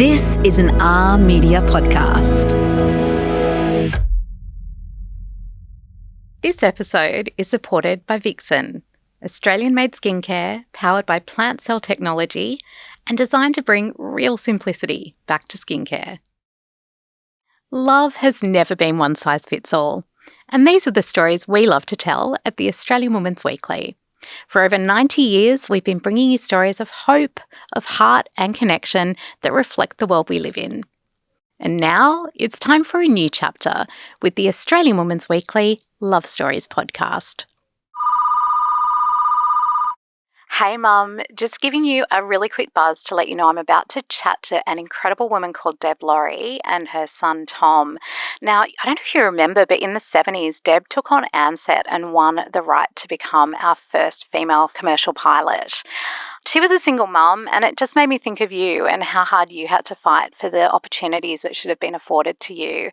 This is an R Media podcast. This episode is supported by Vixen, Australian-made skincare powered by plant cell technology and designed to bring real simplicity back to skincare. Love has never been one size fits all, and these are the stories we love to tell at the Australian Women's Weekly. For over 90 years, we've been bringing you stories of hope, of heart and connection that reflect the world we live in. And now it's time for a new chapter with the Australian Women's Weekly Love Stories podcast. Hey Mum, just giving you a really quick buzz to let you know I'm about to chat to an incredible woman called Deb Lawrie and her son Tom. Now, I don't know if you remember, but in the 70s, Deb took on Ansett and won the right to become our first female commercial pilot. She was a single mum, and it just made me think of you and how hard you had to fight for the opportunities that should have been afforded to you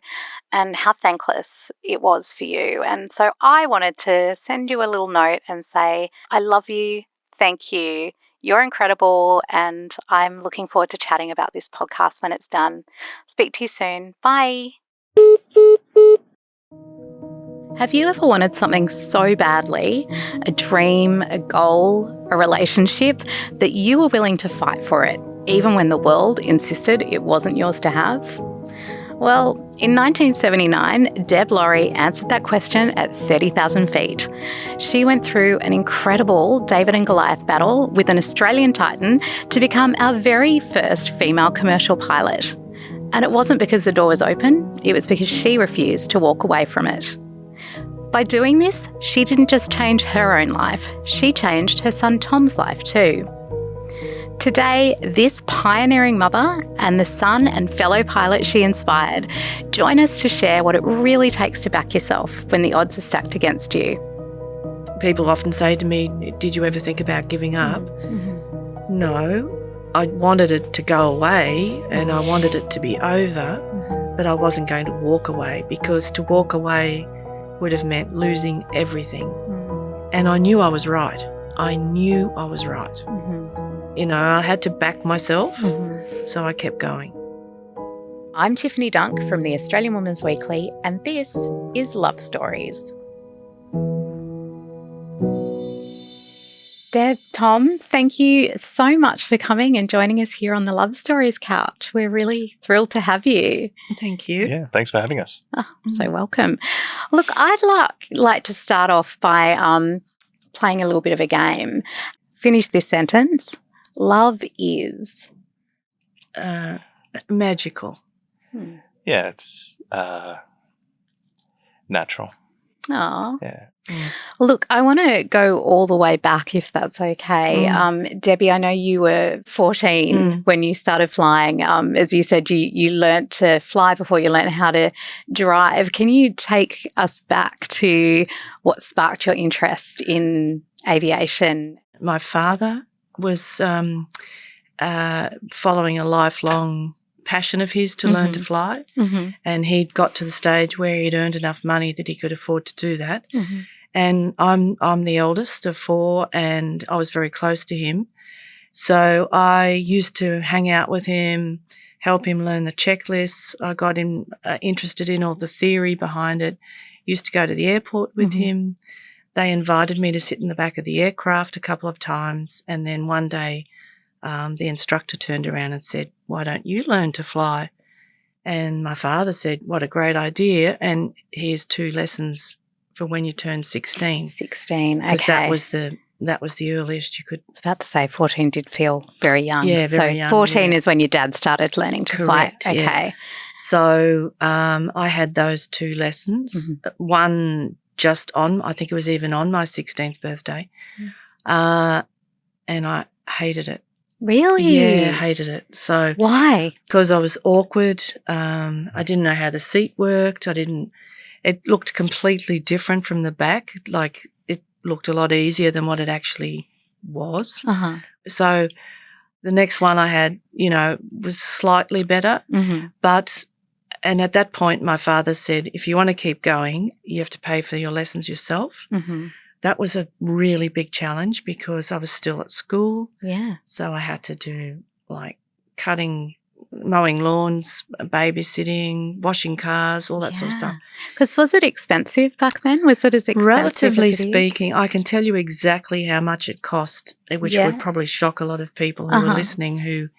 and how thankless it was for you. And so I wanted to send you a little note and say, I love you. Thank you. You're incredible, and I'm looking forward to chatting about this podcast when it's done. Speak to you soon. Bye. Have you ever wanted something so badly, a dream, a goal, a relationship, that you were willing to fight for it, even when the world insisted it wasn't yours to have? Well, in 1979, Deb Lawrie answered that question at 30,000 feet. She went through an incredible David and Goliath battle with an Australian Titan to become our very first female commercial pilot. And it wasn't because the door was open, it was because she refused to walk away from it. By doing this, she didn't just change her own life, she changed her son Tom's life too. Today, this pioneering mother and the son and fellow pilot she inspired join us to share what it really takes to back yourself when the odds are stacked against you. People often say to me, did you ever think about giving up? Mm-hmm. No, I wanted it to go away and I wanted it to be over, but I wasn't going to walk away, because to walk away would have meant losing everything. And I knew I was right. You know, I had to back myself, so I kept going. I'm Tiffany Dunk from the Australian Women's Weekly, and this is Love Stories. Deb, Tom, thank you so much for coming and joining us here on the Love Stories couch. We're really thrilled to have you. Thank you. Yeah, thanks for having us. Oh, so welcome. Look, I'd like to start off by playing a little bit of a game. Finish this sentence. Love is magical. Yeah, it's natural. Oh. Yeah. Look, I want to go all the way back, if that's okay. Debbie, I know you were 14 when you started flying. As you said, you learnt to fly before you learnt how to drive. Can you take us back to what sparked your interest in aviation? My father was following a lifelong passion of his to learn to fly, and he'd got to the stage where he'd earned enough money that he could afford to do that. And I'm the eldest of four, and I was very close to him. So I used to hang out with him, help him learn the checklists. I got him interested in all the theory behind it. Used to go to the airport with him. They invited me to sit in the back of the aircraft a couple of times, and then one day the instructor turned around and said, "Why don't you learn to fly?" And my father said, "What a great idea, and here's 2 lessons for when you turn 16. 16, okay. Because that was the earliest you could. I was about to say 14 did feel very young. Yeah, very young. 14 is when your dad started learning to fly. Okay. Yeah. So I had those 2 lessons. One just on, I think it was even on my 16th birthday. And I hated it. Really? Yeah, hated it. So why? Because I was awkward. I didn't know how the seat worked. It looked completely different from the back. Like, it looked a lot easier than what it actually was. So the next one I had, was slightly better. And at that point, my father said, if you want to keep going, you have to pay for your lessons yourself. That was a really big challenge because I was still at school. Yeah. So I had to do like cutting mowing lawns, babysitting, washing cars, all that sort of stuff. Because was it expensive back then? Was it as expensive Relatively as it is? speaking, I can tell you exactly how much it cost, which would probably shock a lot of people who are listening who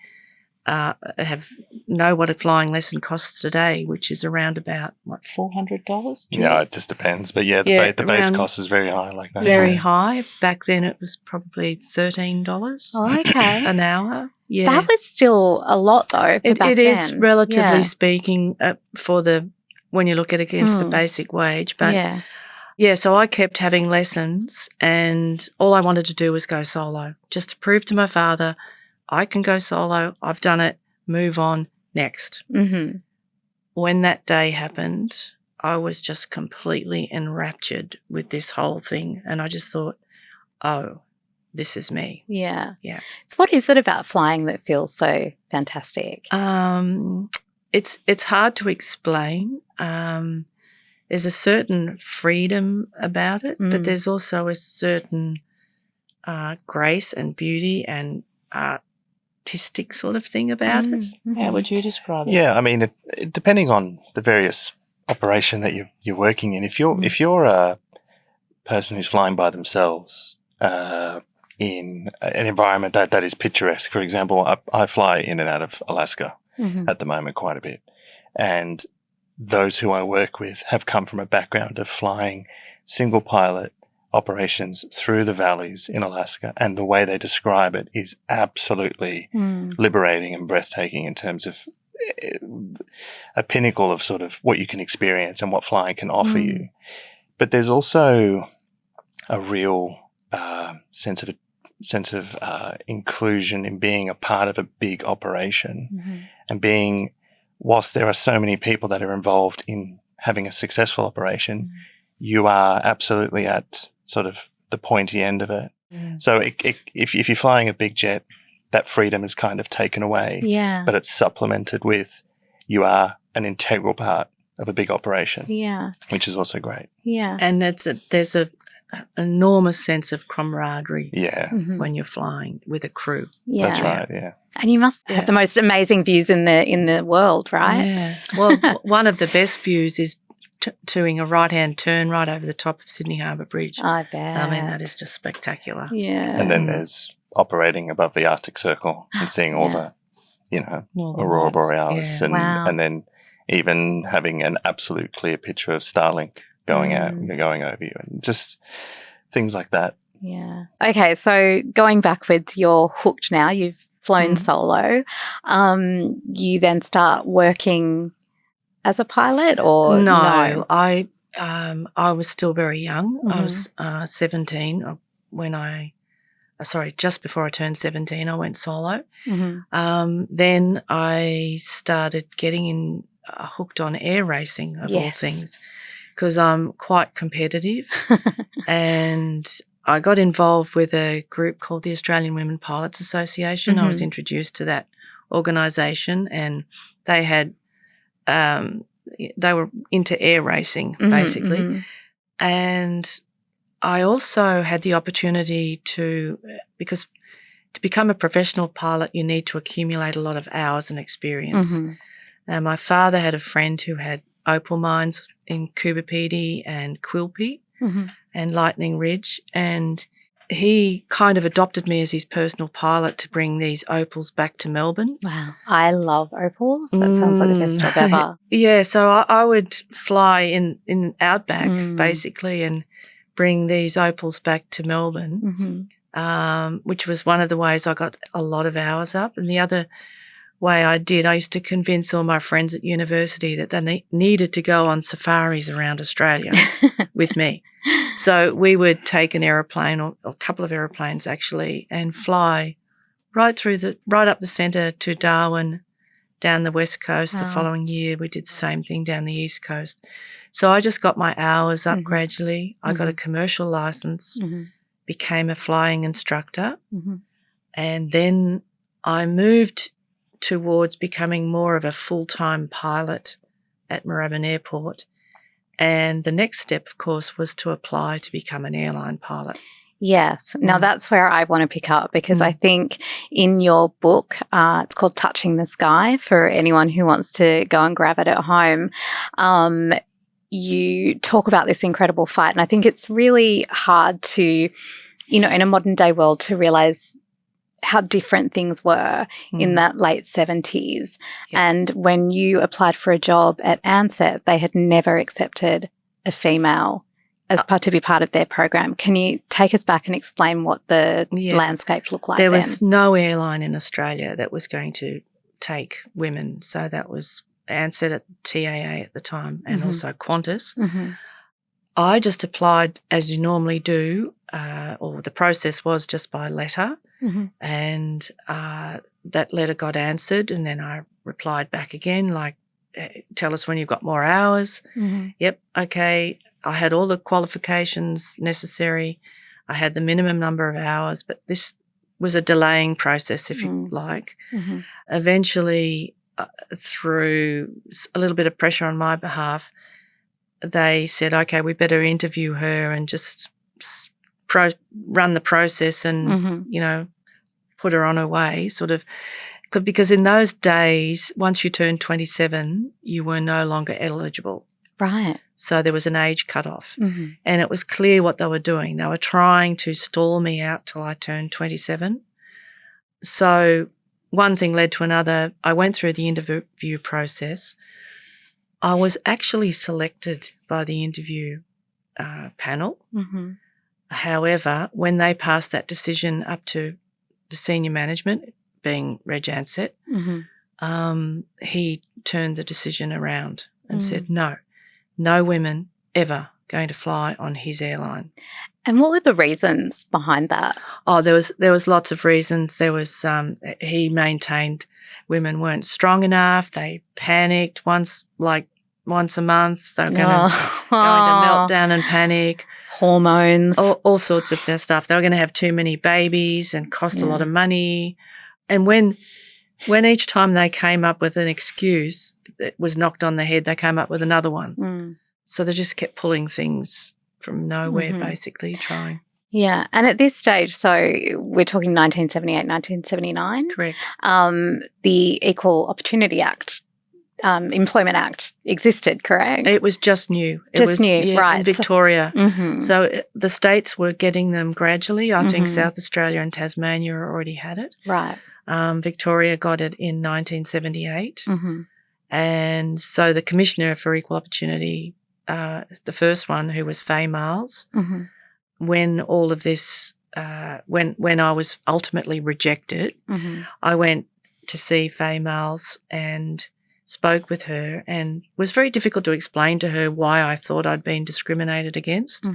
know what a flying lesson costs today, which is around about, what, $400? Yeah, it just depends. But the base cost is very high like that. Very high. Back then it was probably $13 an hour. Yeah. That was still a lot, though, for back It is, then. relatively speaking, when you look at it against the basic wage. But so I kept having lessons, and all I wanted to do was go solo, just to prove to my father, I can go solo, I've done it, move on, next. Mm-hmm. When that day happened, I was just completely enraptured with this whole thing, and I just thought, oh, this is me. Yeah. Yeah. So what is it about flying that feels so fantastic? It's hard to explain. There's a certain freedom about it, but there's also a certain grace and beauty and artistic sort of thing about it. How would you describe it? Yeah, I mean, it depending on the various operation that you're working in, if you're a person who's flying by themselves in an environment that is picturesque, for example, I fly in and out of Alaska at the moment quite a bit, and those who I work with have come from a background of flying single pilot operations through the valleys in Alaska, and the way they describe it is absolutely liberating and breathtaking in terms of a pinnacle of sort of what you can experience and what flying can offer you. But there's also a real sense of inclusion in being a part of a big operation and being, whilst there are so many people that are involved in having a successful operation, you are absolutely at sort of the pointy end of it. So if you're flying a big jet, that freedom is kind of taken away. Yeah. Mm. But it's supplemented with you are an integral part of a big operation. Yeah. Which is also great. Yeah. And there's an enormous sense of camaraderie when you're flying with a crew. Yeah. That's right, yeah. And you must have the most amazing views in the world, right? Yeah. Well, one of the best views is doing a right-hand turn right over the top of Sydney Harbour Bridge. I bet. I mean, that is just spectacular. Yeah. And then there's operating above the Arctic Circle and seeing all the, All the aurora lights. borealis and then even having an absolute clear picture of Starlink going over you, and just things like that. Yeah. Okay, so going backwards, you're hooked now. You've flown solo. You then start working as a pilot, or no? I was still very young. I was 17 when just before I turned 17, I went solo. Then I started getting hooked on air racing, of all things, because I'm quite competitive. And I got involved with a group called the Australian Women Pilots Association. I was introduced to that organisation, and they had they were into air racing, basically. And I also had the opportunity because to become a professional pilot, you need to accumulate a lot of hours and experience. And my father had a friend who had opal mines in Coober Pedy and Quilpie and Lightning Ridge, and he kind of adopted me as his personal pilot to bring these opals back to Melbourne. Wow. I love opals. That sounds like the best job ever. Yeah, so I would fly in Outback, basically, and bring these opals back to Melbourne, which was one of the ways I got a lot of hours up. And the other way I used to convince all my friends at university that they needed to go on safaris around Australia with me. So we would take an aeroplane, or a couple of aeroplanes actually, and fly right up the centre to Darwin, down the west coast. The following year we did the same thing down the east coast. So I just got my hours up gradually. I got a commercial licence, became a flying instructor, and then I moved towards becoming more of a full-time pilot at Moorabbin Airport. And the next step, of course, was to apply to become an airline pilot. Yes. Now that's where I want to pick up, because I think in your book, it's called Touching the Sky, for anyone who wants to go and grab it at home. You talk about this incredible fight, and I think it's really hard to, in a modern day world, to realise how different things were in that late 70s. Yeah. And when you applied for a job at Ansett, they had never accepted a female to be part of their program. Can you take us back and explain what the landscape looked like there then? was no airline in Australia that was going to take women. So that was Ansett at TAA at the time, and also Qantas. I just applied as you normally do, or the process was just by letter, and that letter got answered, and then I replied back again, like, tell us when you've got more hours. Yep, okay. I had all the qualifications necessary. I had the minimum number of hours, but this was a delaying process, if you like. Eventually, through a little bit of pressure on my behalf, they said, okay, we better interview her and just run the process and, put her on her way, sort of. Because in those days, once you turned 27, you were no longer eligible. Right. So there was an age cutoff, and it was clear what they were doing. They were trying to stall me out till I turned 27. So one thing led to another. I went through the interview process. I was actually selected by the interview panel. However, when they passed that decision up to the senior management, being Reg Ansett, he turned the decision around and said, no women ever going to fly on his airline. And what were the reasons behind that? Oh, there was lots of reasons. There was he maintained women weren't strong enough. They panicked once a month. They were going to melt down and panic. Hormones. All sorts of stuff. They were going to have too many babies and cost a lot of money. And when each time they came up with an excuse that was knocked on the head, they came up with another one. So they just kept pulling things from nowhere, basically, trying. Yeah. And at this stage, so we're talking 1978, 1979. Correct. The Equal Opportunity Act, Employment Act existed, correct? It was just new. Right. In Victoria. So the states were getting them gradually. I think South Australia and Tasmania already had it. Right. Victoria got it in 1978. And so the Commissioner for Equal Opportunity, the first one, who was Faye Miles, when all of this, when I was ultimately rejected, I went to see Faye Miles and spoke with her, and it was very difficult to explain to her why I thought I'd been discriminated against,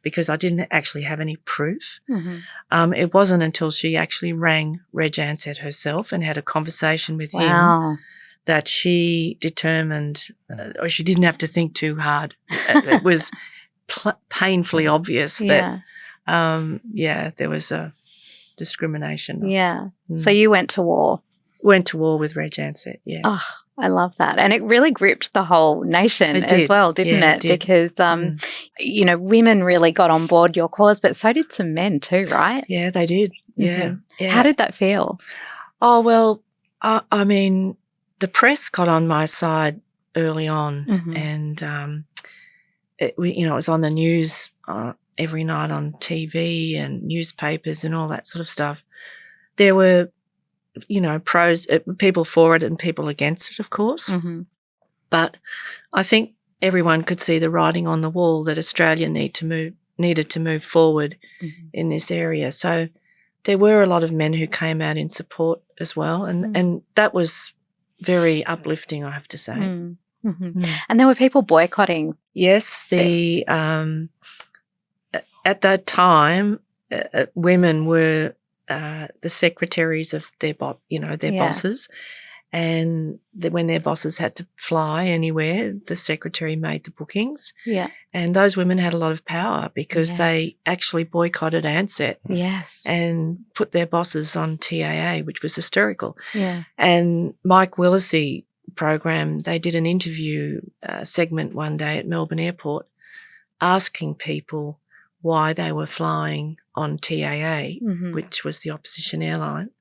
because I didn't actually have any proof. It wasn't until she actually rang Reg Ansett herself and had a conversation with him that she determined, or she didn't have to think too hard. It was painfully obvious that, there was a discrimination. Yeah. So you went to war. Went to war with Reg Ansett, yeah. Oh, I love that. And it really gripped the whole nation as well, didn't it? Because, women really got on board your cause, but so did some men too, right? Yeah, they did. Yeah. How did that feel? Oh, well, I mean, the press got on my side early on, and it was on the news every night on TV and newspapers and all that sort of stuff. There were, pros, people for it and people against it, of course. But I think everyone could see the writing on the wall that Australia needed to move forward in this area. So there were a lot of men who came out in support as well, and that was very uplifting, I have to say. And there were people boycotting. Yes, at that time, women were the secretaries of their bosses, and when their bosses had to fly anywhere, the secretary made the bookings. Yeah, and those women had a lot of power because they actually boycotted Ansett. Yes, and put their bosses on TAA, which was hysterical. Yeah, and Mike Willisey program, they did an interview segment one day at Melbourne Airport, asking people why they were flying on TAA, which was the opposition airline.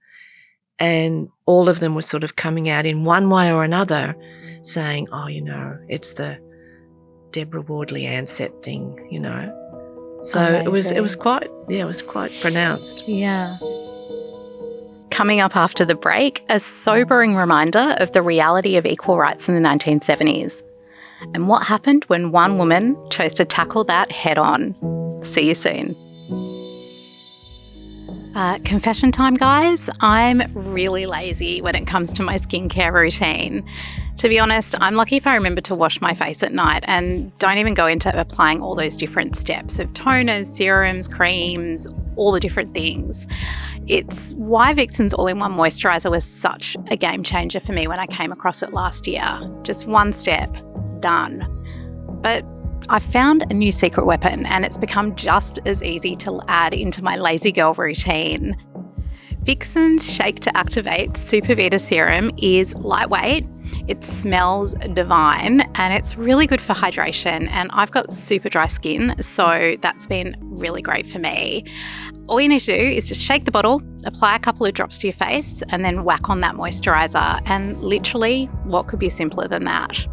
And all of them were sort of coming out in one way or another saying, oh, it's the Deborah Wardley Ansett thing, So Amazing. it was quite pronounced. Yeah. Coming up after the break, a sobering reminder of the reality of equal rights in the 1970s and what happened when one woman chose to tackle that head on. See you soon. Confession time, guys. I'm really lazy when it comes to my skincare routine. To be honest, I'm lucky if I remember to wash my face at night and don't even go into applying all those different steps of toners, serums, creams, all the different things. It's why Vixen's all-in-one moisturiser was such a game changer for me when I came across it last year. Just one step, done. But I found a new secret weapon and it's become just as easy to add into my lazy girl routine. Vixen's Shake to Activate Super Vita Serum is lightweight, it smells divine, and it's really good for hydration. And I've got super dry skin, so that's been really great for me. All you need to do is just shake the bottle, apply a couple of drops to your face, and then whack on that moisturiser. And literally, what could be simpler than that?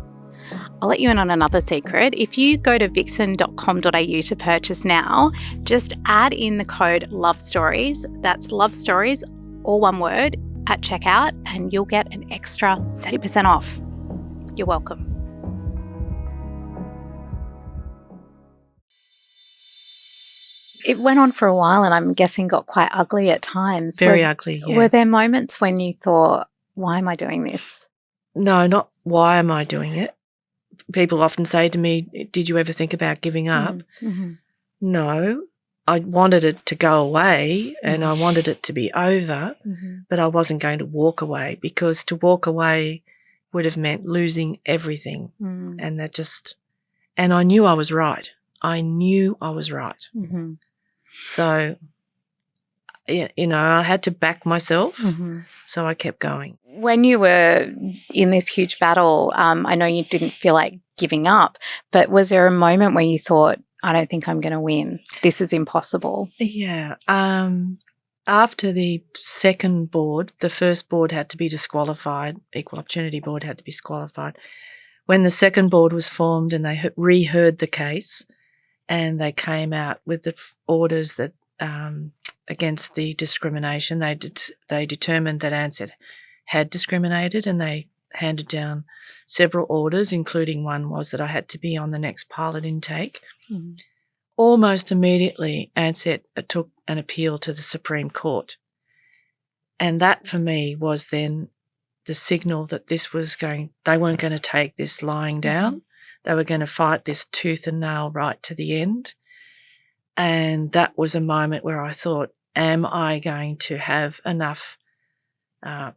I'll let you in on another secret. If you go to vixen.com.au to purchase now, just add in the code LOVESTORIES, that's Love Stories, all one word, at checkout, and you'll get an extra 30% off. You're welcome. It went on for a while and I'm guessing got quite ugly at times. Very ugly, yeah. Were there moments when you thought, why am I doing this? No, not why am I doing it. People often say to me, did you ever think about giving up? Mm-hmm. No, I wanted it to go away and I wanted it to be over, but I wasn't going to walk away, because to walk away would have meant losing everything. And I knew I was right. So, I had to back myself, so I kept going. When you were in this huge battle, I know you didn't feel like giving up, but was there a moment where you thought, I don't think I'm going to win. This is impossible? Yeah. After the second board, the first board had to be disqualified, Equal Opportunity Board had to be disqualified. When the second board was formed and they reheard the case and they came out with the orders that against the discrimination, they determined that Ansett had discriminated, and they handed down several orders, including one was that I had to be on the next pilot intake. Almost immediately, Ansett took an appeal to the Supreme Court. And that for me was then the signal that they weren't going to take this lying down. They were going to fight this tooth and nail right to the end. And that was a moment where I thought, am I going to have enough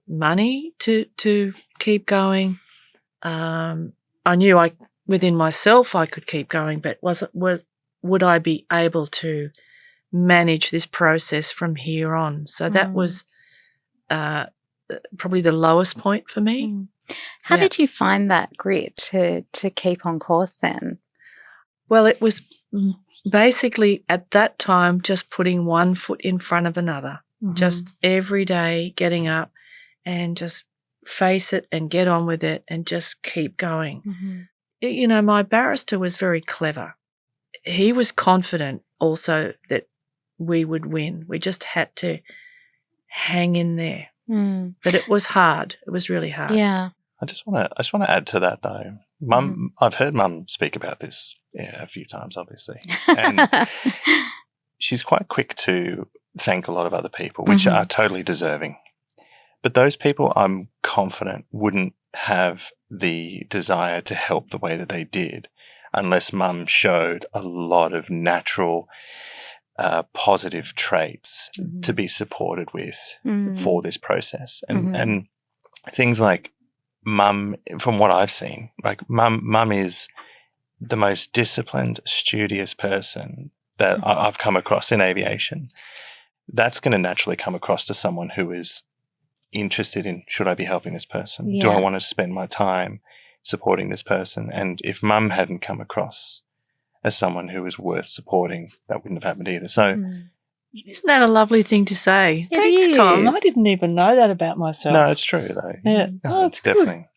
money to keep going? I knew within myself I could keep going, but would I be able to manage this process from here on? So that was probably the lowest point for me. How did you find that grit to keep on course then? Well, it was basically at that time just putting one foot in front of another, just every day getting up and just face it and get on with it and just keep going. My barrister was very clever. He was confident also that we would win. We just had to hang in there. But it was hard. It was really hard. Yeah. I just want to add to that though. Mum, I've heard Mum speak about this a few times, obviously, and she's quite quick to thank a lot of other people, which are totally deserving. But those people, I'm confident, wouldn't have the desire to help the way that they did unless Mum showed a lot of natural positive traits to be supported with for this process. And things like Mum, from what I've seen, like Mum is the most disciplined, studious person that I've come across in aviation. That's going to naturally come across to someone who is interested in, should I be helping this person? Yeah. Do I want to spend my time supporting this person? And if Mum hadn't come across as someone who was worth supporting, that wouldn't have happened either. So, isn't that a lovely thing to say? It Thanks, is. Tom. I didn't even know that about myself. no, it's true though. Yeah. No, it's definitely.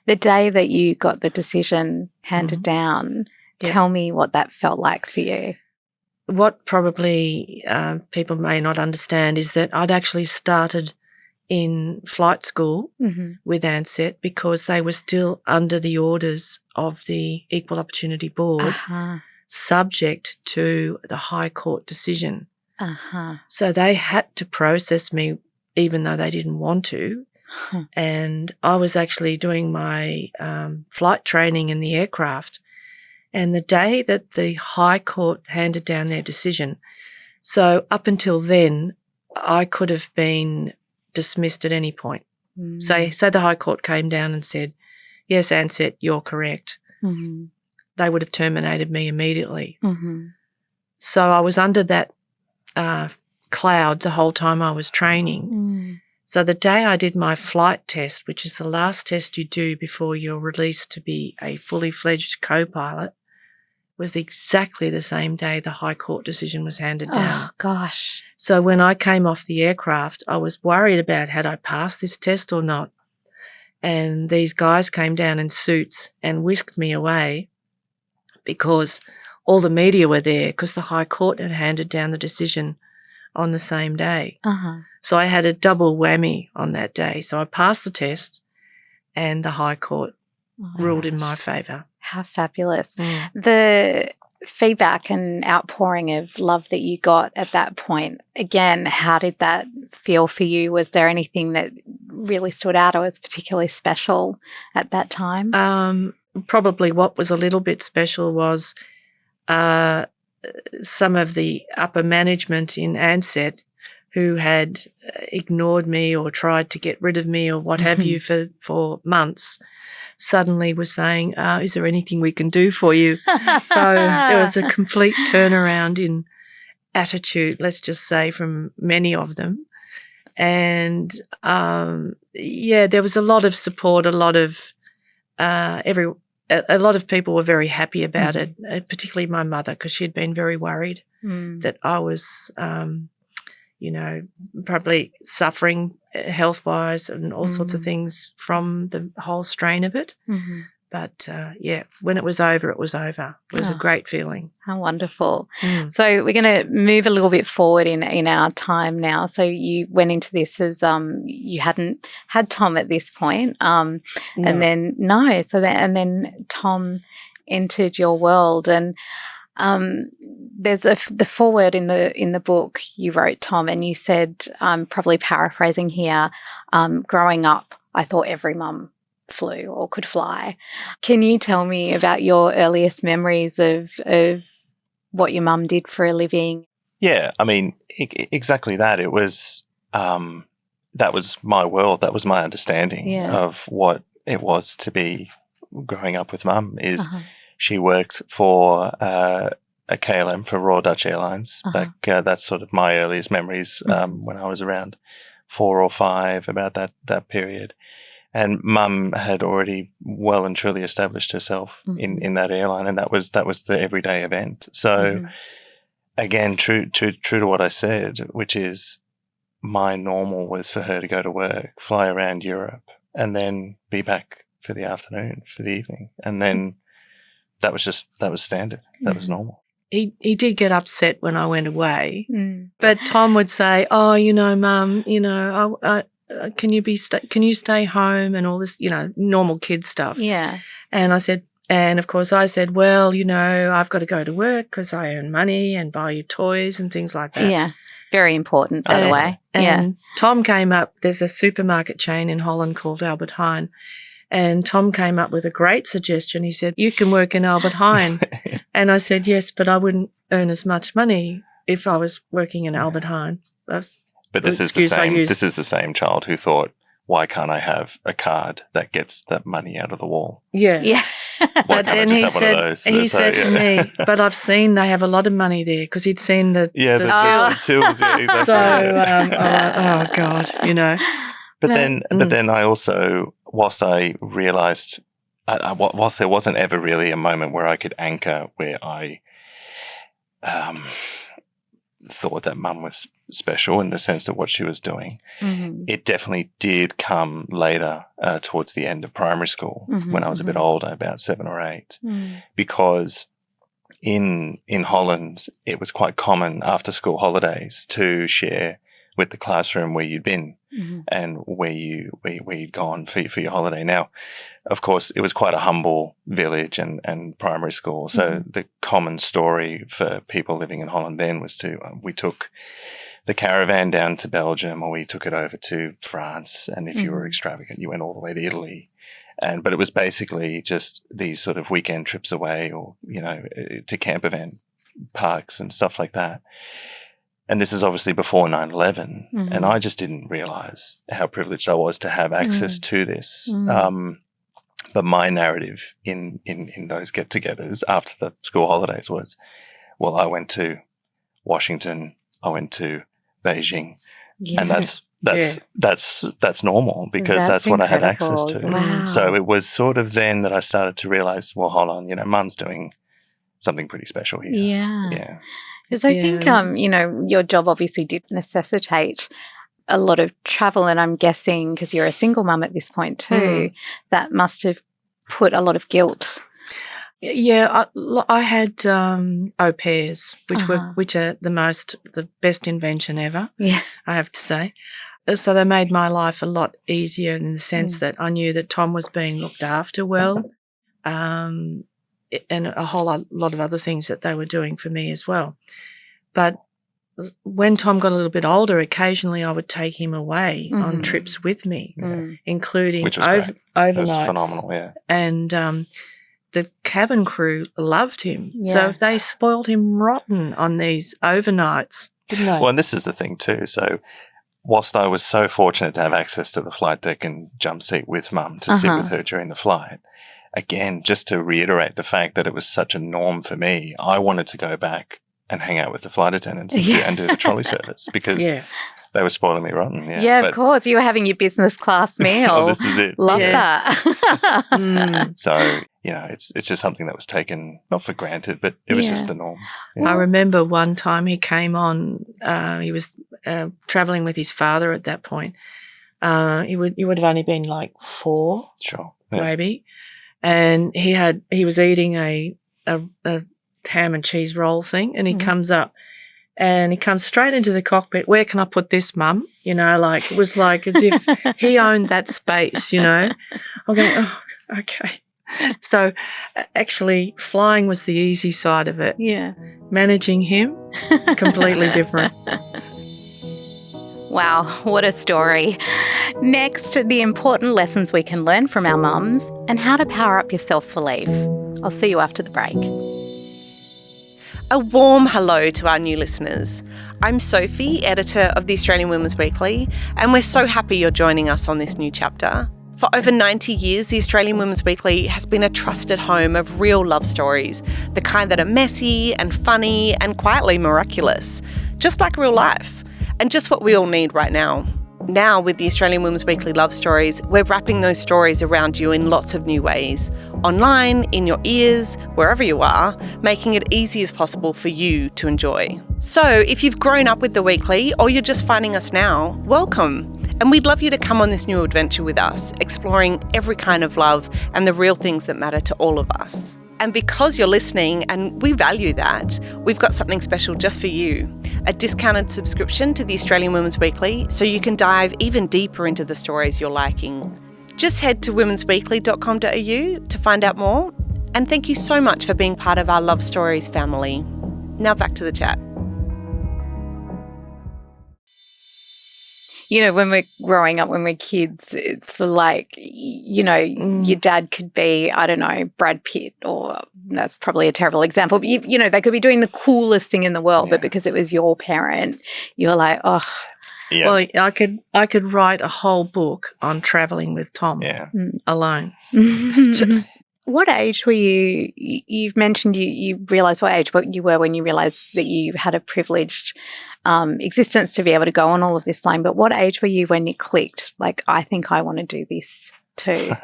The day that you got the decision handed down, tell me what that felt like for you. What probably people may not understand is that I'd actually started in flight school with Ansett because they were still under the orders of the Equal Opportunity Board, subject to the High Court decision. So they had to process me even though they didn't want to. And I was actually doing my flight training in the aircraft. And the day that the High Court handed down their decision, so up until then, I could have been dismissed at any point. So the High Court came down and said, yes, Ansett, you're correct. They would have terminated me immediately. So I was under that cloud the whole time I was training. So the day I did my flight test, which is the last test you do before you're released to be a fully fledged co-pilot, was exactly the same day the High Court decision was handed down. Oh, gosh. So when I came off the aircraft, I was worried about had I passed this test or not. And these guys came down in suits and whisked me away because all the media were there because the High Court had handed down the decision on the same day. So I had a double whammy on that day. So I passed the test and the High Court ruled in my favour. How fabulous. The feedback and outpouring of love that you got at that point, again, how did that feel for you? Was there anything that really stood out or was particularly special at that time? Probably what was a little bit special was some of the upper management in Ansett who had ignored me or tried to get rid of me or what have you for months, suddenly was saying, is there anything we can do for you? So there was a complete turnaround in attitude, let's just say, from many of them. And, there was a lot of support, a lot of people were very happy about it, particularly my mother, because she'd been very worried that I was, probably suffering health-wise and all sorts of things from the whole strain of it. But, when it was over, it was over. It was a great feeling. How wonderful. So we're going to move a little bit forward in our time now. So you went into this as you hadn't had Tom at this point. And then Tom entered your world. And there's the foreword in the book you wrote, Tom, and you said, probably paraphrasing here, growing up, I thought every mum flew or could fly. Can you tell me about your earliest memories of what your mum did for a living? Yeah, I mean, exactly that. It was that was my world. That was my understanding of what it was to be growing up with mum. Is she worked for a KLM for Royal Dutch Airlines. That's sort of my earliest memories when I was around 4 or 5, about that period. And mum had already well and truly established herself in that airline, and that was the everyday event. So again, true to what I said, which is my normal was for her to go to work, fly around Europe, and then be back for the afternoon, for the evening. And then that was standard. That was normal. He did get upset when I went away, but Tom would say, "Oh, Mum, can you stay home?" and all this, normal kid stuff. Yeah. And I said, and of course I said, well, I've got to go to work because I earn money and buy you toys and things like that. Yeah. Very important, by the way. And Tom came up. There's a supermarket chain in Holland called Albert Heijn. And Tom came up with a great suggestion. He said, you can work in Albert Heijn. And I said, yes, but I wouldn't earn as much money if I was working in Albert Heijn. But this is the same child who thought, why can't I have a card that gets that money out of the wall? Yeah. Yeah. But then he said to me, but I've seen they have a lot of money there, because he'd seen the tills. Yeah, exactly. So, oh God, But then I also, whilst I realised whilst there wasn't ever really a moment where I could anchor where I thought that Mum was special in the sense that what she was doing, it definitely did come later towards the end of primary school when I was a bit older, about 7 or 8, because in Holland it was quite common after school holidays to share with the classroom where you'd been and where you'd gone for your holiday. Now, of course, it was quite a humble village and primary school. So the common story for people living in Holland then was we took the caravan down to Belgium, or we took it over to France. And if you were extravagant, you went all the way to Italy. But it was basically just these sort of weekend trips away, or, to camper van parks and stuff like that. And this is obviously before 9/11, and I just didn't realise how privileged I was to have access to this. But my narrative in those get-togethers after the school holidays was, well, I went to Washington, I went to Beijing, and that's normal because that's what I had access to. Wow. So it was sort of then that I started to realise, well, hold on, Mum's doing something pretty special here. Yeah. Because I think, your job obviously did necessitate a lot of travel, and I'm guessing because you're a single mum at this point too, that must have put a lot of guilt. Yeah, I had au pairs, which are the best invention ever. Yeah, I have to say. So they made my life a lot easier in the sense that I knew that Tom was being looked after well, and a whole lot of other things that they were doing for me as well. But when Tom got a little bit older, occasionally I would take him away on trips with me, including overnights. That was phenomenal, yeah. And the cabin crew loved him. Yeah. So they spoiled him rotten on these overnights, didn't they? Well, and this is the thing too. So whilst I was so fortunate to have access to the flight deck and jump seat with Mum to sit with her during the flight, again, just to reiterate the fact that it was such a norm for me, I wanted to go back and hang out with the flight attendants and do the trolley service because they were spoiling me rotten. Yeah, of course. You were having your business class meal. Oh, this is it. Love that. So, it's just something that was taken, not for granted, but it was just the norm. Yeah. I remember one time he came on, he was travelling with his father at that point. He would have only been like 4, maybe. And he was eating a ham and cheese roll thing, and he comes up and he comes straight into the cockpit. Where can I put this, Mum? It was like as if he owned that space, I'm going, oh, okay. So actually flying was the easy side of it. Yeah. Managing him, completely different. Wow, what a story. Next, the important lessons we can learn from our mums and how to power up your self-belief. I'll see you after the break. A warm hello to our new listeners. I'm Sophie, editor of the Australian Women's Weekly, and we're so happy you're joining us on this new chapter. For over 90 years, the Australian Women's Weekly has been a trusted home of real love stories, the kind that are messy and funny and quietly miraculous, just like real life, and just what we all need right now. Now, with the Australian Women's Weekly Love Stories, we're wrapping those stories around you in lots of new ways. Online, in your ears, wherever you are, making it easy as possible for you to enjoy. So, if you've grown up with the Weekly or you're just finding us now, welcome. And we'd love you to come on this new adventure with us, exploring every kind of love and the real things that matter to all of us. And because you're listening, and we value that, we've got something special just for you. A discounted subscription to the Australian Women's Weekly so you can dive even deeper into the stories you're liking. Just head to womensweekly.com.au to find out more. And thank you so much for being part of our Love Stories family. Now back to the chat. When we're growing up, when we're kids, it's like, your dad could be, I don't know, Brad Pitt, or that's probably a terrible example, but, they could be doing the coolest thing in the world, but because it was your parent, you're like, oh. Yeah. Well, I could write a whole book on travelling with Tom alone. What age were you? You've mentioned you realised what age you were when you realised that you had a privileged existence to be able to go on all of this flying. But what age were you when it clicked? Like, I think I want to do this too.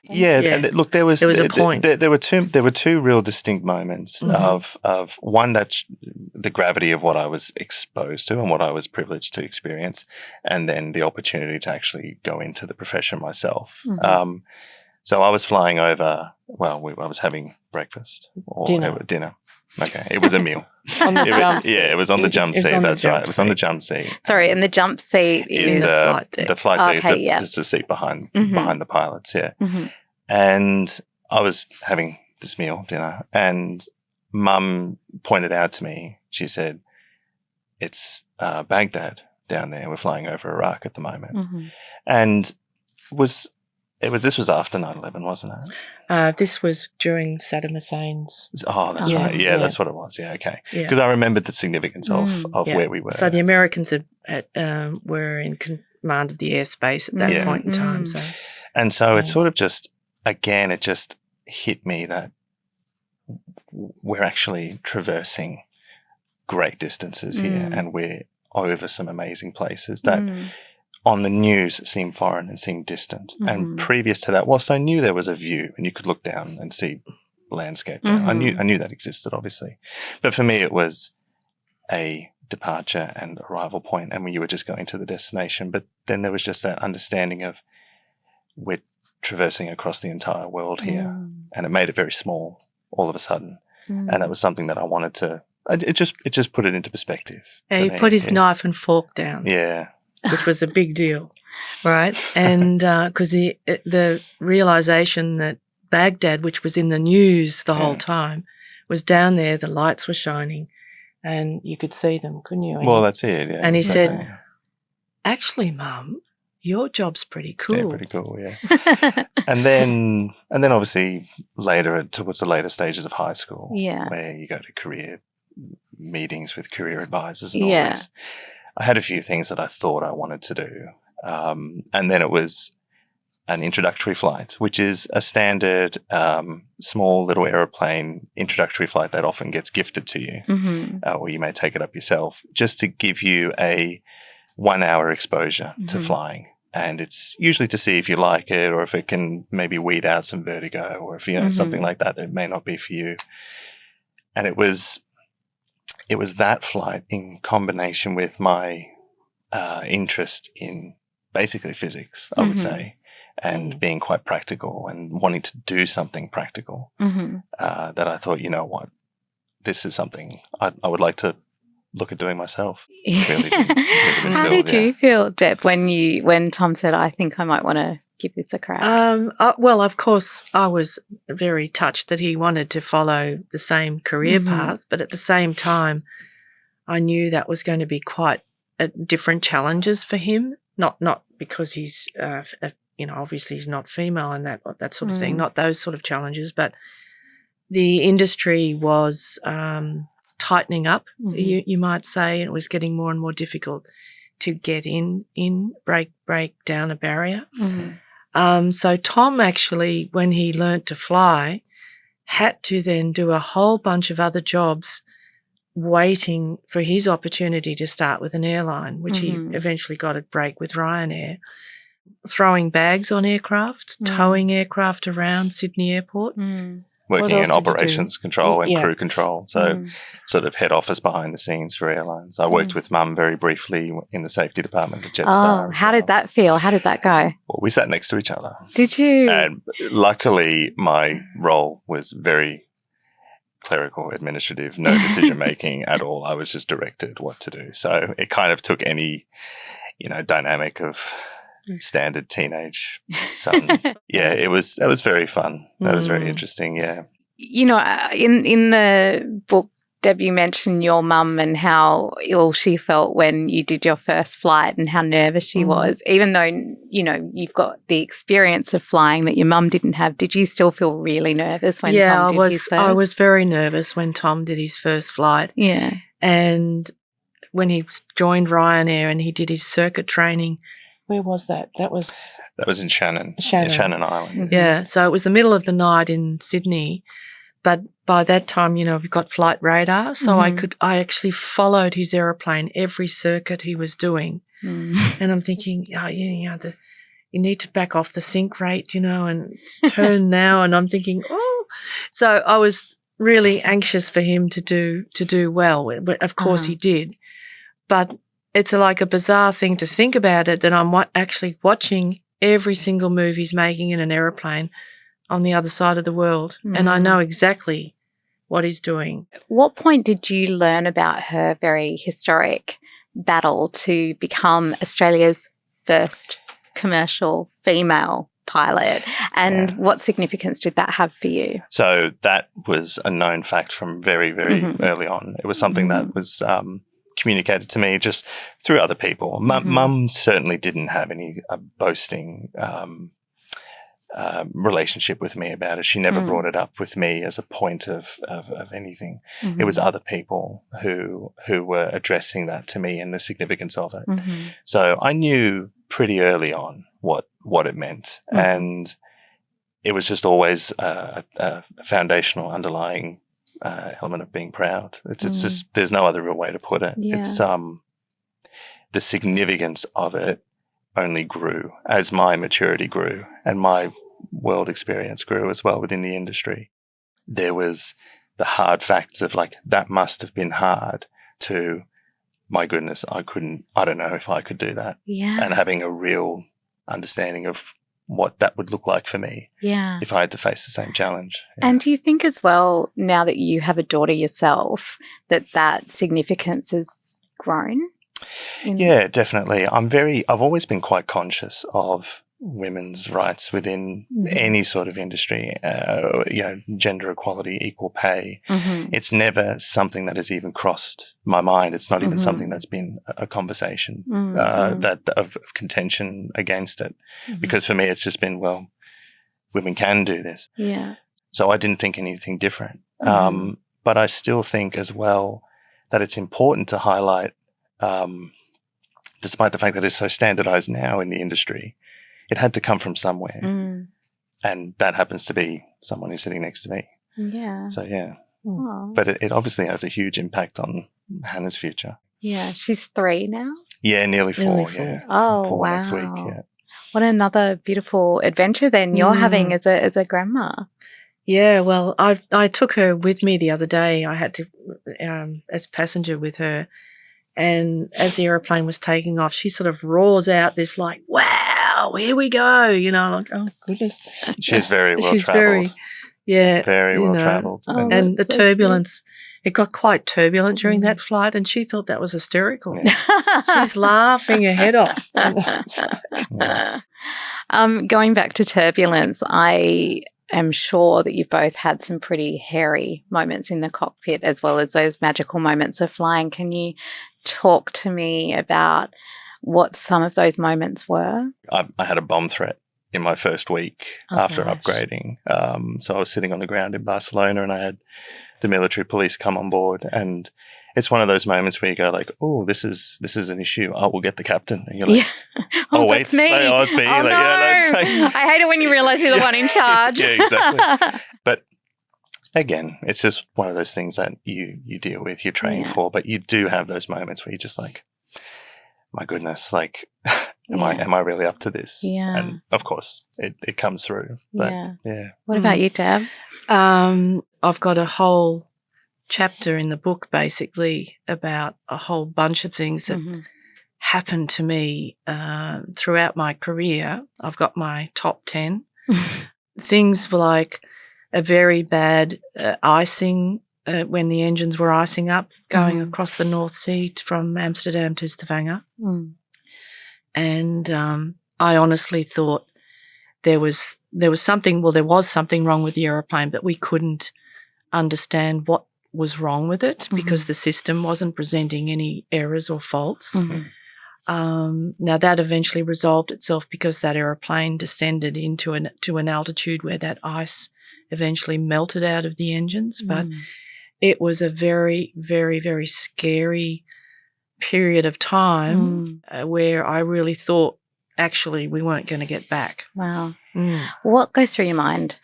Yeah, and look, there was a point. There were two real distinct moments of one, that's the gravity of what I was exposed to and what I was privileged to experience, and then the opportunity to actually go into the profession myself. So I was flying over. Well, I was having breakfast or dinner. Okay, it was a meal. It was on the jump seat. That's right. It was on the jump seat. Sorry, and the jump seat is the flight deck. Okay, it's the seat behind the pilots. Yeah, and I was having this meal, dinner, and Mum pointed out to me. She said, "It's Baghdad down there. We're flying over Iraq at the moment," and this was after 9/11, wasn't it? This was during Saddam Hussein's. Oh, that's right. Yeah, that's what it was. Yeah, okay. Because I remembered the significance of where we were. So the Americans were in command of the airspace at that point in time. So it sort of just, again, it just hit me that we're actually traversing great distances here, and we're over some amazing places that on the news seem foreign and seem distant. And previous to that, whilst I knew there was a view and you could look down and see landscape, I knew that existed, obviously. But for me, it was a departure and arrival point, and when you were just going to the destination. But then there was just that understanding of we're traversing across the entire world here, and it made it very small all of a sudden. And that was something that I wanted to. It just put it into perspective. Yeah, he put his knife and fork down. Yeah. Which was a big deal, right? And because the realisation that Baghdad, which was in the news the whole time, was down there, the lights were shining, and you could see them, couldn't you? Well, that's it, yeah. And he said, actually, Mum, your job's pretty cool. Yeah, pretty cool, yeah. and then obviously towards the later stages of high school, where you go to career meetings with career advisors and all this. I had a few things that I thought I wanted to do. And then it was an introductory flight, which is a standard small little aeroplane introductory flight that often gets gifted to you, or you may take it up yourself, just to give you a 1 hour exposure to flying. And it's usually to see if you like it, or if it can maybe weed out some vertigo, or if, something like that may not be for you. And it was that flight in combination with my interest in basically physics, I would say, and being quite practical and wanting to do something practical, that I thought, you know what, this is something I would like to look at doing myself. Really How did you feel, Deb, when Tom said, I think I might want to give this a crack? Well, of course, I was very touched that he wanted to follow the same career path, but at the same time, I knew that was going to be quite different challenges for him. Not because he's, obviously he's not female and that sort of thing. Not those sort of challenges, but the industry was tightening up, you might say, and it was getting more and more difficult to get break down a barrier. So Tom actually, when he learnt to fly, had to then do a whole bunch of other jobs waiting for his opportunity to start with an airline, which he eventually got a break with Ryanair, throwing bags on aircraft, towing aircraft around Sydney Airport. Working in operations control and crew control, so sort of head office behind the scenes for airlines. I worked with Mum very briefly in the safety department at Jetstar. Oh, how did that feel? How did that go? Well, we sat next to each other. Did you? And luckily, my role was very clerical, administrative, no decision-making at all. I was just directed what to do. So it kind of took any, dynamic of standard teenage son. That was very fun. That was very interesting. Yeah. In the book, Deb, you mentioned your mum and how ill she felt when you did your first flight and how nervous she was. Even though, you've got the experience of flying that your mum didn't have, did you still feel really nervous when Tom did his first? I was very nervous when Tom did his first flight. Yeah. And when he joined Ryanair and he did his circuit training, where was that? That was in Shannon Island. Yeah, so it was the middle of the night in Sydney, but by that time, we've got flight radar, so I actually followed his aeroplane every circuit he was doing, and I'm thinking, you need to back off the sink rate, and turn now. And I'm thinking, oh. So I was really anxious for him to do well. Of course he did. But it's like a bizarre thing to think about it, that I'm actually watching every single move he's making in an aeroplane on the other side of the world. And I know exactly what he's doing. What point did you learn about her very historic battle to become Australia's first commercial female pilot, and what significance did that have for you? So that was a known fact from very, very early on. It was something that was communicated to me just through other people. Mum certainly didn't have any boasting relationship with me about it. She never brought it up with me as a point of anything. It was other people who were addressing that to me and the significance of it. So I knew pretty early on what it meant, and it was just always a foundational underlying element of being proud. It's just, there's no other real way to put it. It's the significance of it only grew as my maturity grew and my world experience grew as well within the industry. There was the hard facts of like, that must have been hard, to, my goodness, I don't know if I could do that. And having a real understanding of what that would look like for me if I had to face the same challenge. And do you think as well, now that you have a daughter yourself, that significance has grown? Yeah, definitely. I've always been quite conscious of women's rights within any sort of industry, gender equality, equal pay. It's never something that has even crossed my mind. It's not even something that's been a conversation of contention against it. Because for me, it's just been, well, women can do this. So I didn't think anything different. But I still think as well that it's important to highlight, despite the fact that it's so standardized now in the industry, it had to come from somewhere. And that happens to be someone who's sitting next to me. So, But it obviously has a huge impact on Hannah's future. She's 3 now? Nearly 4. Oh, 4 wow. next week, What another beautiful adventure then you're having as a grandma. Yeah, well, I took her with me the other day. I had to, as a passenger with her. And as the aeroplane was taking off, she sort of roars out this like, wow, here we go. Like, oh, goodness. She's very well travelled. Very well travelled. And the turbulence, it got quite turbulent during that flight, and she thought that was hysterical. She's laughing her head off. Going back to turbulence, I am sure that you've both had some pretty hairy moments in the cockpit as well as those magical moments of flying. Can you talk to me about what some of those moments were? I had a bomb threat in my first week after upgrading. So I was sitting on the ground in Barcelona and I had the military police come on board, and it's one of those moments where you go like, oh, this is an issue. Oh, we'll get the captain. And you're like, oh, wait, it's me. Oh, it's me. Oh, like, no. I hate it when you realise you're the one in charge. Exactly. But again, it's just one of those things that you deal with, you train for, but you do have those moments where you're just like, my goodness, like, am I really up to this? And of course, it comes through. But What about you, Deb? I've got a whole chapter in the book basically about a whole bunch of things that happened to me throughout my career. I've got my top 10. Things like a very bad icing when the engines were icing up going across the North Sea from Amsterdam to Stavanger. And I honestly thought there was something wrong with the aeroplane, but we couldn't understand what was wrong with it because the system wasn't presenting any errors or faults. Now that eventually resolved itself because that aeroplane descended to an altitude where that ice eventually melted out of the engines. But it was a very, very, very scary period of time where I really thought actually we weren't going to get back. Wow. What goes through your mind?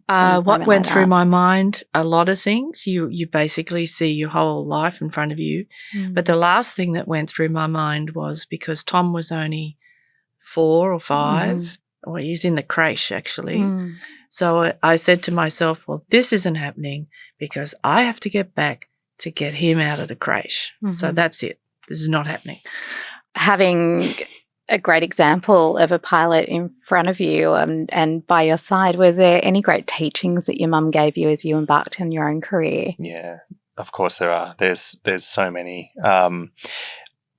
What went through my mind? A lot of things. You basically see your whole life in front of you. But the last thing that went through my mind was because Tom was only 4 or 5, or he's in the creche actually. So I said to myself, well, this isn't happening because I have to get back to get him out of the creche. So that's it. This is not happening. Having a great example of a pilot in front of you and by your side, were there any great teachings that your mum gave you as you embarked on your own career? Yeah, of course there are. There's so many.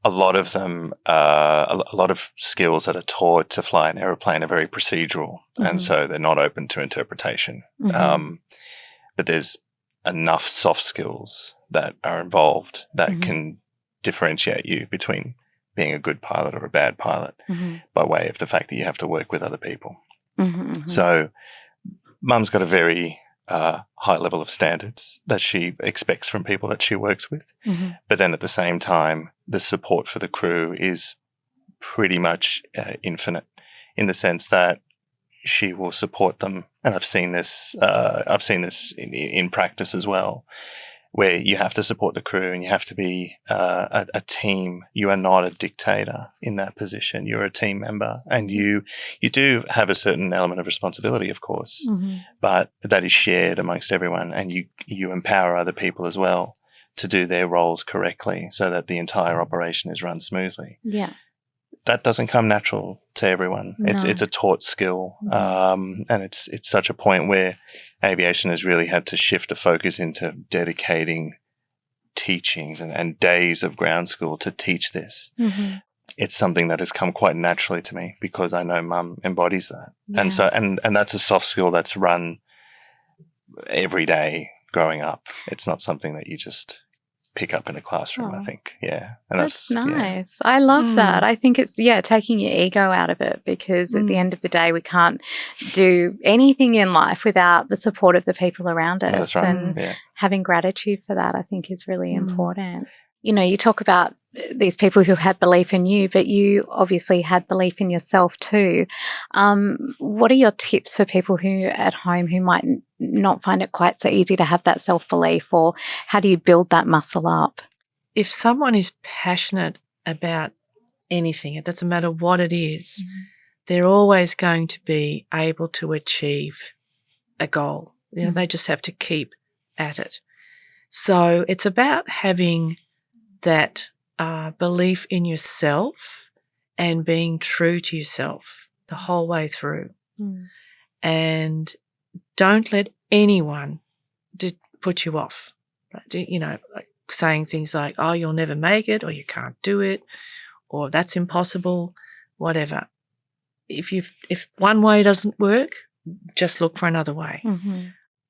A lot of them, a lot of skills that are taught to fly an aeroplane are very procedural, and so they're not open to interpretation. But there's enough soft skills that are involved that can differentiate you between being a good pilot or a bad pilot by way of the fact that you have to work with other people. So Mum's got a very high level of standards that she expects from people that she works with. But then at the same time, the support for the crew is pretty much infinite, in the sense that she will support them. And I've seen this in practice as well, where you have to support the crew and you have to be a team. You are not a dictator in that position. You're a team member, and you do have a certain element of responsibility, of course, but that is shared amongst everyone, and you empower other people as well to do their roles correctly so that the entire operation is run smoothly. Yeah. That doesn't come natural to everyone. No. It's a taught skill, and it's such a point where aviation has really had to shift the focus into dedicating teachings and days of ground school to teach this. It's something that has come quite naturally to me because I know Mum embodies that, and so and that's a soft skill that's run every day growing up. It's not something that you just pick up in a classroom, I think. Yeah. And that's nice. Yeah. I love that. I think it's, taking your ego out of it, because at the end of the day, we can't do anything in life without the support of the people around us. That's right. And having gratitude for that, I think, is really important. You know, you talk about these people who had belief in you, but you obviously had belief in yourself too. What are your tips for people who at home who might not find it quite so easy to have that self-belief, or how do you build that muscle up? If someone is passionate about anything, it doesn't matter what it is, they're always going to be able to achieve a goal. You know, they just have to keep at it. So it's about having that belief in yourself and being true to yourself the whole way through. And don't let anyone put you off. You know, like saying things like, oh, you'll never make it, or you can't do it, or that's impossible, whatever. If one way doesn't work, just look for another way.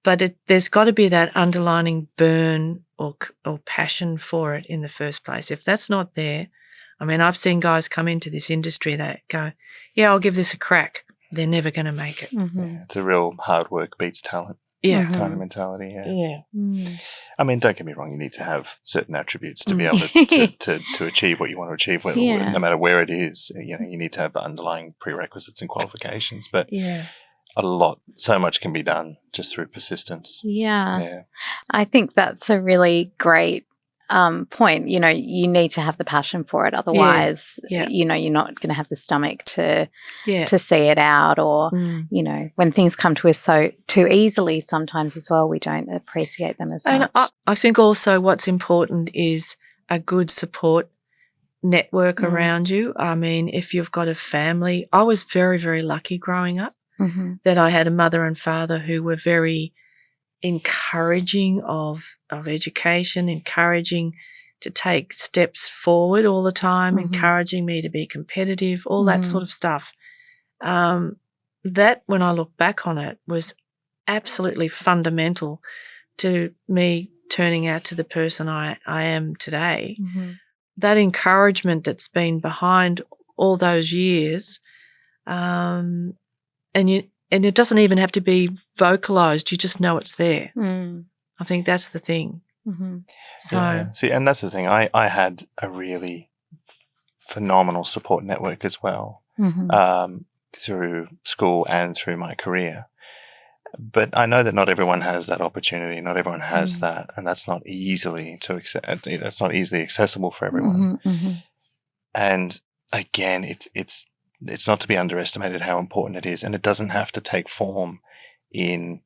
But there's got to be that underlining burn or passion for it in the first place. If that's not there, I mean, I've seen guys come into this industry that go, yeah, I'll give this a crack. They're never going to make it. It's a real hard work beats talent kind of mentality. I mean, don't get me wrong, you need to have certain attributes to be able to achieve what you want to achieve, no matter where it is. You know, you need to have the underlying prerequisites and qualifications, but so much can be done just through persistence. I think that's a really great point. You know, you need to have the passion for it, otherwise you know, you're not going to have the stomach to see it out, or you know, when things come to us so too easily sometimes as well, we don't appreciate them as much. And I think also what's important is a good support network around you. I mean, if you've got a family, I was very, very lucky growing up that I had a mother and father who were very encouraging of education, encouraging to take steps forward all the time, encouraging me to be competitive, all that sort of stuff. That, when I look back on it, was absolutely fundamental to me turning out to the person I am today. That encouragement that's been behind all those years, and it doesn't even have to be vocalised. You just know it's there. I think that's the thing. So, see, and that's the thing. I had a really phenomenal support network as well, through school and through my career. But I know that not everyone has that opportunity. Not everyone has that, and that's not easily accessible for everyone. And again, it's it's not to be underestimated how important it is, and it doesn't have to take form in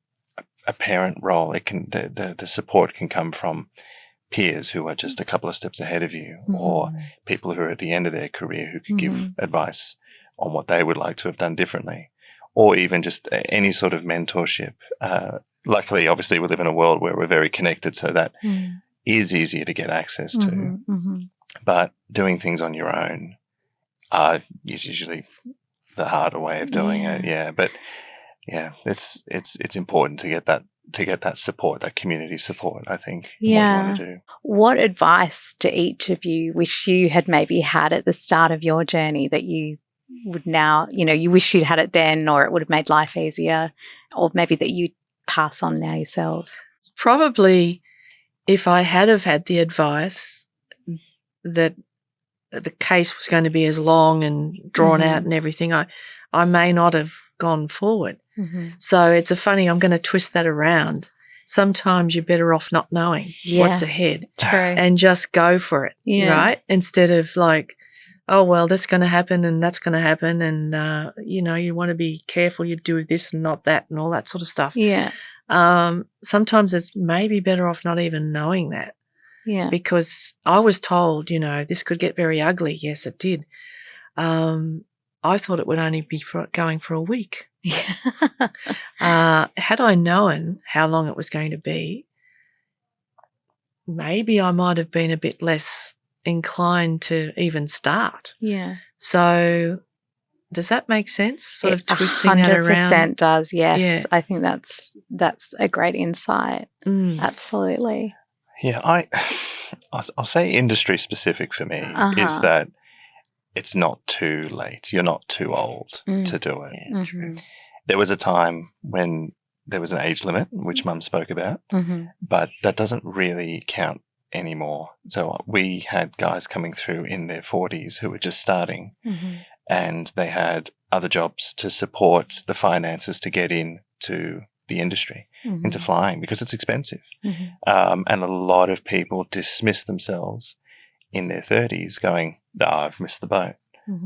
a parent role. It can the support can come from peers who are just a couple of steps ahead of you, or people who are at the end of their career who could give advice on what they would like to have done differently, or even just any sort of mentorship. Luckily, obviously, we live in a world where we're very connected, so that is easier to get access to. But doing things on your own is usually the harder way of doing it. Yeah, but yeah, it's important to get that support, that community support, I think. Yeah. What you want to do. What advice do each of you wish you had maybe had at the start of your journey that you would now, you wish you'd had it then, or it would have made life easier, or maybe that you pass on now yourselves? Probably if I had have had the advice that the case was going to be as long and drawn out and everything, I may not have gone forward. So it's I'm going to twist that around. Sometimes you're better off not knowing what's ahead. True. And just go for it, right? Instead of like, oh, well, that's going to happen and that's going to happen, and, you want to be careful you do this and not that and all that sort of stuff. Yeah. Sometimes it's maybe better off not even knowing that. Yeah. Because I was told, this could get very ugly. Yes, it did. I thought it would only be going for a week. Had I known how long it was going to be, maybe I might have been a bit less inclined to even start. Yeah. So does that make sense? Sort of twisting that around? 100% does, yes. Yeah. I think that's a great insight. Absolutely. Yeah, I'll say industry specific for me is that it's not too late. You're not too old to do it. Yeah, true. There was a time when there was an age limit, which Mum spoke about, but that doesn't really count anymore. So we had guys coming through in their 40s who were just starting, and they had other jobs to support the finances to get into the industry, into flying, because it's expensive. And a lot of people dismiss themselves in their 30s going, no, I've missed the boat.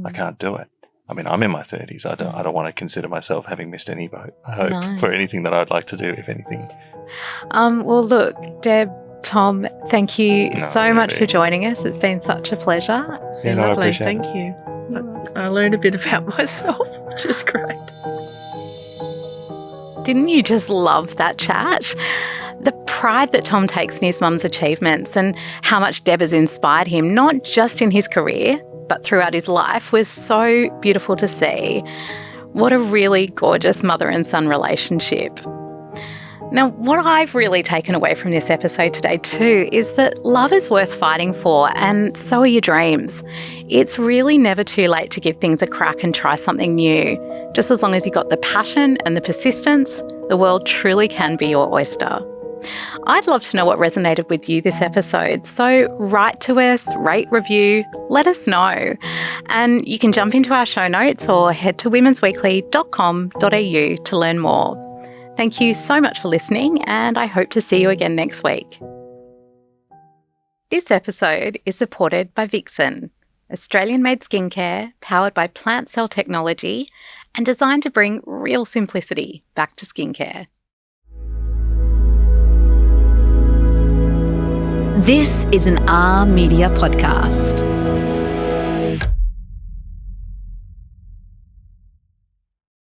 I can't do it. I mean, I'm in my 30s. I don't want to consider myself having missed any boat, I hope, for anything that I'd like to do, if anything. Well, look, Deb, Tom, thank you so much for joining us. It's been such a pleasure. It's been lovely. Thank you. I learned a bit about myself, which is great. Didn't you just love that chat? The pride that Tom takes in his mum's achievements and how much Deb has inspired him, not just in his career, but throughout his life, was so beautiful to see. What a really gorgeous mother and son relationship. Now, what I've really taken away from this episode today too is that love is worth fighting for, and so are your dreams. It's really never too late to give things a crack and try something new. Just as long as you've got the passion and the persistence, the world truly can be your oyster. I'd love to know what resonated with you this episode, so write to us, rate, review, let us know. And you can jump into our show notes or head to womensweekly.com.au to learn more. Thank you so much for listening, and I hope to see you again next week. This episode is supported by Vixen, Australian-made skincare powered by plant cell technology and designed to bring real simplicity back to skincare. This is an R Media podcast.